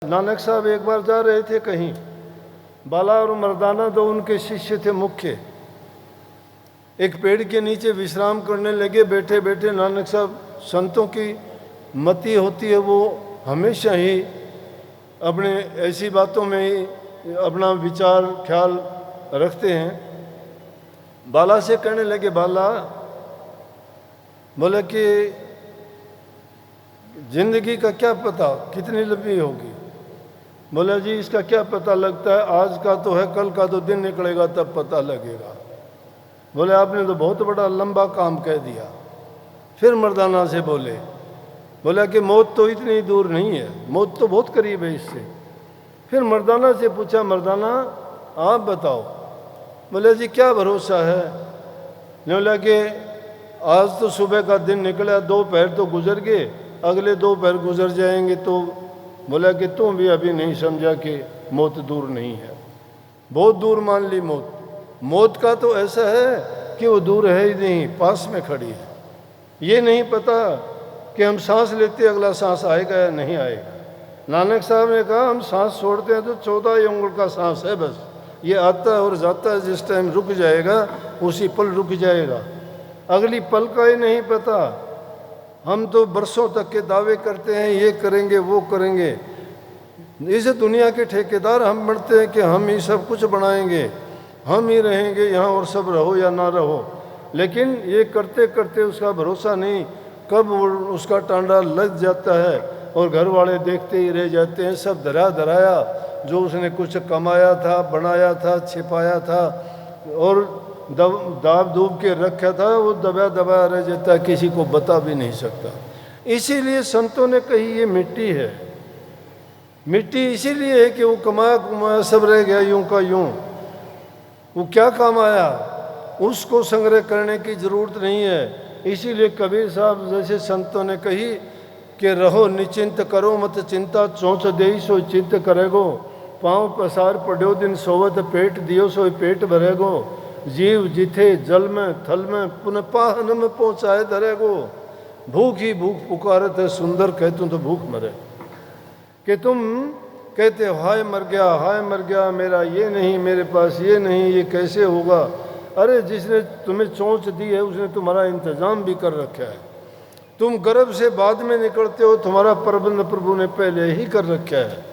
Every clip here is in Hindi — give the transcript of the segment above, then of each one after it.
नानक साहब एक बार जा रहे थे कहीं, बाला और मर्दाना दो उनके शिष्य थे मुख्य, एक पेड़ के नीचे विश्राम करने लगे। बैठे बैठे नानक साहब, संतों की मति होती है वो हमेशा ही अपने ऐसी बातों में ही अपना विचार ख्याल रखते हैं। बाला से कहने लगे, बाला बोले कि जिंदगी का क्या पता कितनी लंबी होगी। बोला जी इसका क्या पता लगता है, आज का तो है, कल का तो दिन निकलेगा तब पता लगेगा। बोले आपने तो बहुत बड़ा लंबा काम कह दिया। फिर मर्दाना से बोले, बोला कि मौत तो इतनी दूर नहीं है, मौत तो बहुत करीब है इससे। फिर मर्दाना से पूछा, मर्दाना आप बताओ। बोले जी क्या भरोसा है। बोला कि आज तो सुबह का दिन निकला, 2 पहर तो गुजर गए, अगले 2 पहर गुजर जाएंगे। तो बोला कि तुम भी अभी नहीं समझा कि मौत दूर नहीं है, बहुत दूर मान ली मौत। मौत का तो ऐसा है कि वो दूर है ही नहीं, पास में खड़ी है। ये नहीं पता कि हम सांस लेते अगला सांस आएगा या नहीं आएगा। नानक साहब ने कहा हम सांस छोड़ते हैं तो 14 अंगुल का सांस है बस, ये आता है और जाता है, जिस टाइम रुक जाएगा उसी पल रुक जाएगा, अगली पल का ही नहीं पता। हम तो बरसों तक के दावे करते हैं ये करेंगे वो करेंगे, इस दुनिया के ठेकेदार हम बनते हैं कि हम ही सब कुछ बनाएंगे, हम ही रहेंगे यहाँ और सब रहो या ना रहो। लेकिन ये करते करते उसका भरोसा नहीं, कब उसका टांडा लग जाता है और घर वाले देखते ही रह जाते हैं। सब धरा धराया जो उसने कुछ कमाया था, बनाया था, छिपाया था और दाब दूब के रखा था, वो दबा दबाया रह जाता है, किसी को बता भी नहीं सकता। इसीलिए संतों ने कही ये मिट्टी है। मिट्टी इसीलिए है कि वो कमाया कमाया सब रह गया यूं का यूं, वो क्या काम आया, उसको संग्रह करने की जरूरत नहीं है। इसीलिए कबीर साहब जैसे संतों ने कही कि रहो निचिंत करो मत चिंता, चौंच देई सो चिंत करेगो, पाँव पसार पढ़ो दिन सोवत, पेट दियो सो पेट भरेगो, जीव जिथे जल में थल में पुनः पाहन में पहुँचाए धरेगो, भूख ही भूख पुकारत है सुंदर कहतूँ तो भूख मरे। कि तुम कहते हो हाय मर गया मेरा ये नहीं, मेरे पास ये नहीं, ये कैसे होगा। अरे जिसने तुम्हें चोंच दी है उसने तुम्हारा इंतजाम भी कर रखा है। तुम गर्भ से बाद में निकलते हो, तुम्हारा प्रबंध प्रभु ने पहले ही कर रखा है।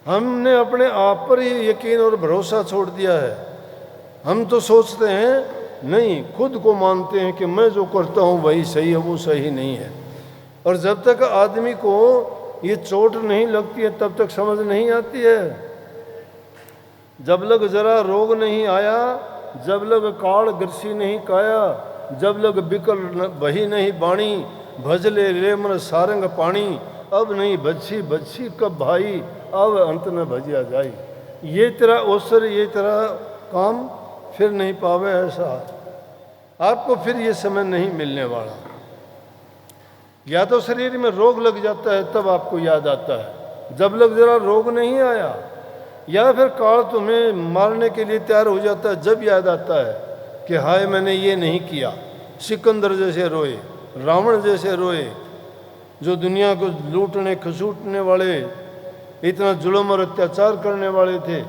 हमने अपने आप पर ही यकीन और भरोसा छोड़ दिया है। हम तो सोचते हैं नहीं, खुद को मानते हैं कि मैं जो करता हूँ वही सही है, वो सही नहीं है। और जब तक आदमी को ये चोट नहीं लगती है तब तक समझ नहीं आती है। जब लग जरा रोग नहीं आया, जब लग काल ग्रसी नहीं काया, जब लग बिकल बही नहीं बाणी, भजले रेमन सारंग पानी, अब नहीं बच्ची बच्ची कब भाई, अब अंत न भजिया जाई। ये तेरा अवसर, ये तेरा काम फिर नहीं पावे, ऐसा आपको फिर ये समय नहीं मिलने वाला। या तो शरीर में रोग लग जाता है तब आपको याद आता है, जब लग जरा रोग नहीं आया, या फिर काल तुम्हें मारने के लिए तैयार हो जाता है जब याद आता है कि हाय मैंने ये नहीं किया। सिकंदर जैसे रोए, रावण जैसे रोए, जो दुनिया को लूटने खसूटने वाले, इतना जुल्म और अत्याचार करने वाले थे,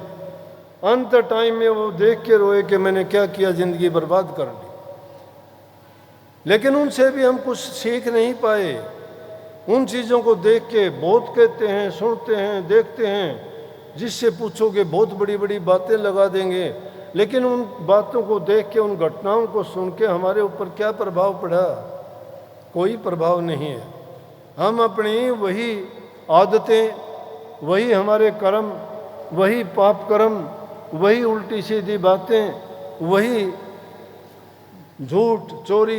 अंत टाइम में वो देख के रोए कि मैंने क्या किया, जिंदगी बर्बाद कर दी। लेकिन उनसे भी हम कुछ सीख नहीं पाए। उन चीज़ों को देख के बहुत कहते हैं, सुनते हैं, देखते हैं, जिससे पूछोगे बहुत बड़ी बड़ी बातें लगा देंगे। लेकिन उन बातों को देख के, उन घटनाओं को सुन के हमारे ऊपर क्या प्रभाव पड़ा? कोई प्रभाव नहीं है। हम अपनी वही आदतें, वही हमारे कर्म, वही पाप कर्म, वही उल्टी सीधी बातें, वही झूठ चोरी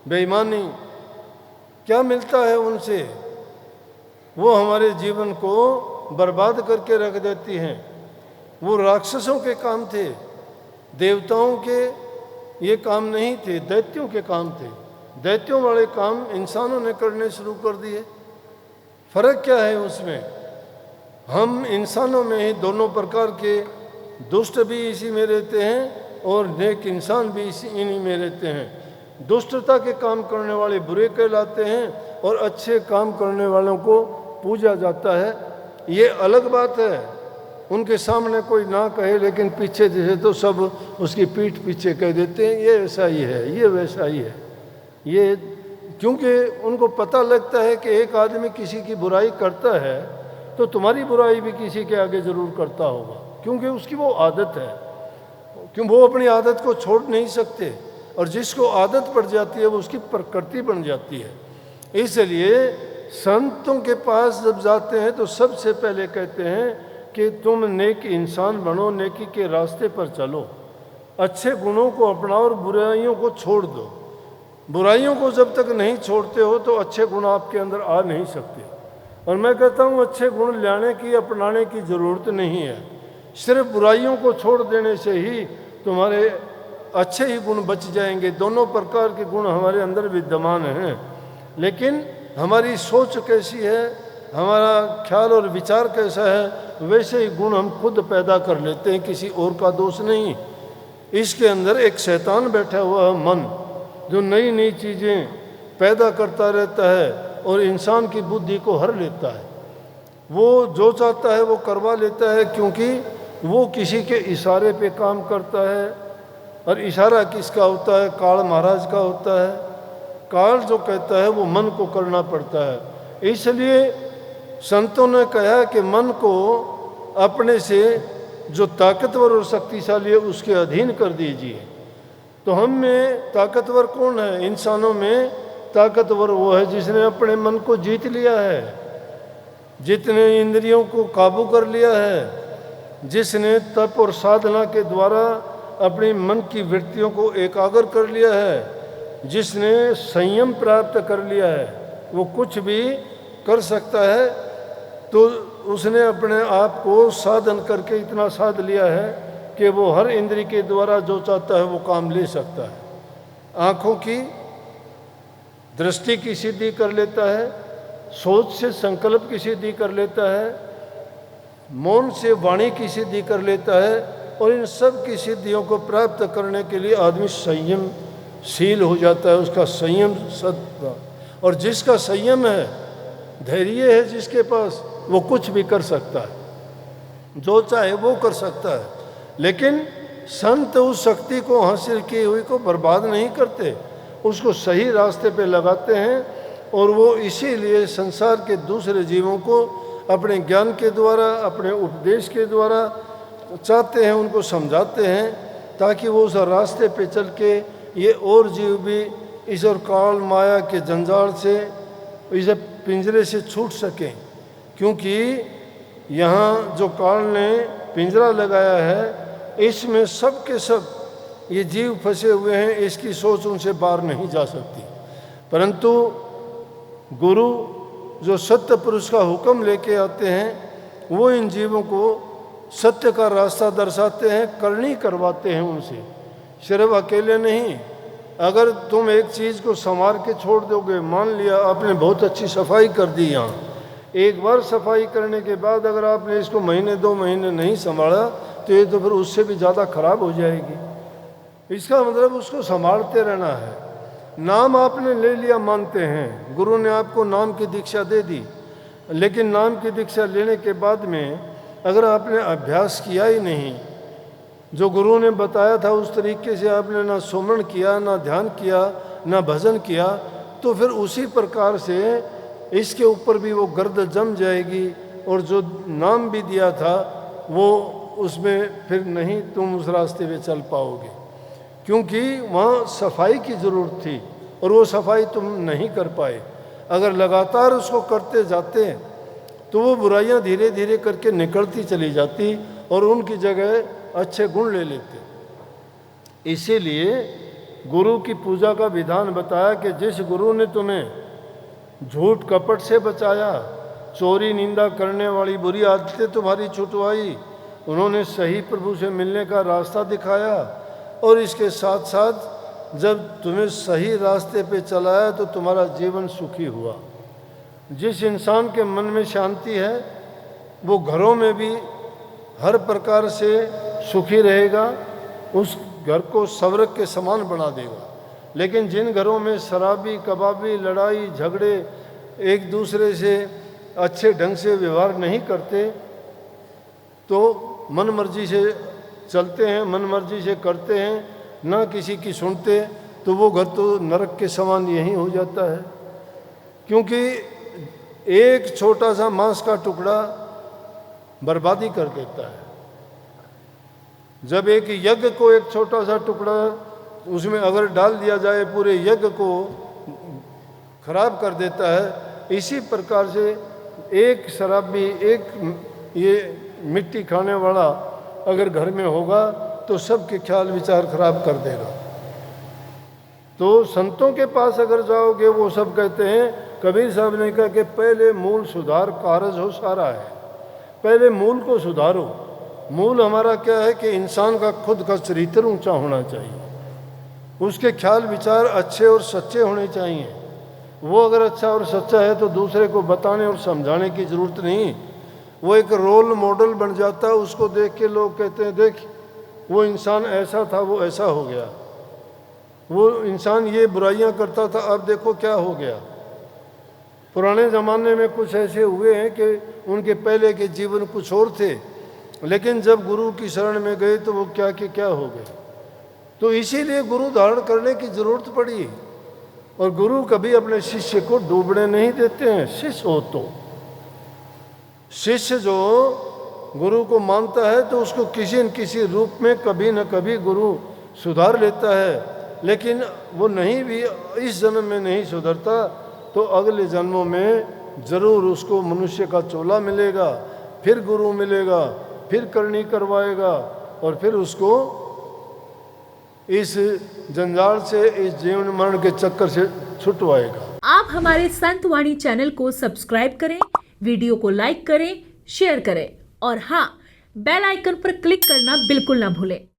बेईमानी, क्या मिलता है उनसे? वो हमारे जीवन को बर्बाद करके रख देती हैं। वो राक्षसों के काम थे, देवताओं के ये काम नहीं थे, दैत्यों के काम थे। दैत्यों वाले काम इंसानों ने करने शुरू कर दिए। फर्क क्या है उसमें? हम इंसानों में ही दोनों प्रकार के, दुष्ट भी इसी में रहते हैं और नेक इंसान भी इन्हीं में रहते हैं। दुष्टता के काम करने वाले बुरे कहलाते हैं और अच्छे काम करने वालों को पूजा जाता है ये अलग बात है, उनके सामने कोई ना कहे लेकिन पीछे जैसे तो सब उसकी पीठ पीछे कह देते हैं ये ऐसा ही है, ये वैसा ही है। ये क्योंकि उनको पता लगता है कि एक आदमी किसी की बुराई करता है तो तुम्हारी बुराई भी किसी के आगे ज़रूर करता होगा, क्योंकि उसकी वो आदत है, क्यों वो अपनी आदत को छोड़ नहीं सकते, और जिसको आदत पड़ जाती है वो उसकी प्रकृति बन जाती है। इसलिए संतों के पास जब जाते हैं तो सबसे पहले कहते हैं कि तुम नेक इंसान बनो, नेकी के रास्ते पर चलो, अच्छे गुणों को अपनाओ और बुराइयों को छोड़ दो। बुराइयों को जब तक नहीं छोड़ते हो तो अच्छे गुण आपके अंदर आ नहीं सकते। और मैं कहता हूँ अच्छे गुण लाने की, अपनाने की ज़रूरत नहीं है, सिर्फ बुराइयों को छोड़ देने से ही तुम्हारे अच्छे ही गुण बच जाएंगे। दोनों प्रकार के गुण हमारे अंदर विद्यमान हैं, लेकिन हमारी सोच कैसी है, हमारा ख्याल और विचार कैसा है, वैसे ही गुण हम खुद पैदा कर लेते हैं, किसी और का दोष नहीं। इसके अंदर एक शैतान बैठा हुआ है मन, जो नई नई चीज़ें पैदा करता रहता है और इंसान की बुद्धि को हर लेता है। वो जो चाहता है वो करवा लेता है, क्योंकि वो किसी के इशारे पे काम करता है। और इशारा किसका होता है? काल महाराज का होता है। काल जो कहता है वो मन को करना पड़ता है। इसलिए संतों ने कहा कि मन को अपने से जो ताकतवर और शक्तिशाली है उसके अधीन कर दीजिए। तो हम में ताकतवर कौन है? इंसानों में ताकतवर वो है जिसने अपने मन को जीत लिया है, जितने इंद्रियों को काबू कर लिया है, जिसने तप और साधना के द्वारा अपने मन की वृत्तियों को एकाग्र कर लिया है, जिसने संयम प्राप्त कर लिया है, वो कुछ भी कर सकता है। तो उसने अपने आप को साधन करके इतना साध लिया है कि वो हर इंद्रिय के द्वारा जो चाहता है वो काम ले सकता है। आँखों की दृष्टि की सिद्धि कर लेता है, सोच से संकल्प की सिद्धि कर लेता है, मौन से वाणी की सिद्धि कर लेता है। और इन सब की सिद्धियों को प्राप्त करने के लिए आदमी संयमशील हो जाता है, उसका संयम सत्ता। और जिसका संयम है, धैर्य है जिसके पास, वो कुछ भी कर सकता है, जो चाहे वो कर सकता है। लेकिन संत उस शक्ति को हासिल की हुई को बर्बाद नहीं करते, उसको सही रास्ते पे लगाते हैं। और वो इसीलिए संसार के दूसरे जीवों को अपने ज्ञान के द्वारा, अपने उपदेश के द्वारा चाहते हैं, उनको समझाते हैं, ताकि वो उस रास्ते पे चल के ये और जीव भी इस और काल माया के जंजाल से, इसे पिंजरे से छूट सकें। क्योंकि यहाँ जो काल ने पिंजरा लगाया है, इसमें सब के सब ये जीव फंसे हुए हैं, इसकी सोच उनसे बाहर नहीं जा सकती। परंतु गुरु जो सत्य पुरुष का हुक्म लेके आते हैं, वो इन जीवों को सत्य का रास्ता दर्शाते हैं, करनी करवाते हैं उनसे, सिर्फ अकेले नहीं। अगर तुम एक चीज़ को संवार के छोड़ दोगे, मान लिया आपने बहुत अच्छी सफाई कर दी यहाँ, एक बार सफाई करने के बाद अगर आपने इसको महीने 2 महीने नहीं संभाला तो ये तो फिर उससे भी ज़्यादा खराब हो जाएगी। इसका मतलब उसको संभालते रहना है। नाम आपने ले लिया, मानते हैं, गुरु ने आपको नाम की दीक्षा दे दी, लेकिन नाम की दीक्षा लेने के बाद में अगर आपने अभ्यास किया ही नहीं, जो गुरु ने बताया था उस तरीके से आपने ना सुमरण किया, ना ध्यान किया, ना भजन किया, तो फिर उसी प्रकार से इसके ऊपर भी वो गर्द जम जाएगी। और जो नाम भी दिया था वो उसमें फिर नहीं तुम उस रास्ते पे चल पाओगे, क्योंकि वहाँ सफाई की ज़रूरत थी और वो सफाई तुम नहीं कर पाए। अगर लगातार उसको करते जाते तो वो बुराइयाँ धीरे धीरे करके निकलती चली जाती और उनकी जगह अच्छे गुण ले लेते। इसीलिए गुरु की पूजा का विधान बताया कि जिस गुरु ने तुम्हें झूठ कपट से बचाया, चोरी निंदा करने वाली बुरी आदतें तुम्हारी छुटवाई, उन्होंने सही प्रभु से मिलने का रास्ता दिखाया, और इसके साथ साथ जब तुम्हें सही रास्ते पे चलाया तो तुम्हारा जीवन सुखी हुआ। जिस इंसान के मन में शांति है वो घरों में भी हर प्रकार से सुखी रहेगा, उस घर को स्वर्ग के समान बना देगा। लेकिन जिन घरों में शराबी, कबाबी, लड़ाई झगड़े, एक दूसरे से अच्छे ढंग से व्यवहार नहीं करते, तो मन मर्जी से चलते हैं, मन मर्जी से करते हैं, ना किसी की सुनते, तो वो घर तो नरक के समान यही हो जाता है। क्योंकि एक छोटा सा मांस का टुकड़ा बर्बादी कर देता है। जब एक यज्ञ को एक छोटा सा टुकड़ा उसमें अगर डाल दिया जाए, पूरे यज्ञ को खराब कर देता है। इसी प्रकार से एक शराबी, एक ये मिट्टी खाने वाला अगर घर में होगा तो सबके ख्याल विचार खराब कर देगा। तो संतों के पास अगर जाओगे, वो सब कहते हैं, कबीर साहब ने कहा कि पहले मूल सुधार कारज हो सारा है, पहले मूल को सुधारो। मूल हमारा क्या है कि इंसान का खुद का चरित्र ऊंचा होना चाहिए, उसके ख्याल विचार अच्छे और सच्चे होने चाहिए। वो अगर अच्छा और सच्चा है तो दूसरे को बताने और समझाने की ज़रूरत नहीं, वो एक रोल मॉडल बन जाता है। उसको देख के लोग कहते हैं, देख वो इंसान ऐसा था, वो ऐसा हो गया, वो इंसान ये बुराइयां करता था, अब देखो क्या हो गया। पुराने ज़माने में कुछ ऐसे हुए हैं कि उनके पहले के जीवन कुछ और थे, लेकिन जब गुरु की शरण में गए तो वो क्या के क्या हो गए। तो इसीलिए गुरु धारण करने की ज़रूरत पड़ी। और गुरु कभी अपने शिष्य को डूबने नहीं देते हैं। शिष्य हो तो शिष्य जो गुरु को मानता है तो उसको किसी न किसी रूप में कभी न कभी गुरु सुधार लेता है। लेकिन वो नहीं भी इस जन्म में नहीं सुधरता तो अगले जन्मों में ज़रूर उसको मनुष्य का चोला मिलेगा, फिर गुरु मिलेगा, फिर करनी करवाएगा और फिर उसको इस जंजाल से, इस जीवन मरण के चक्कर से छुटवाएगा। आप हमारे संत वाणी चैनल को सब्सक्राइब करें, वीडियो को लाइक करें, शेयर करें और हाँ, बेल आइकन पर क्लिक करना बिल्कुल ना भूलें।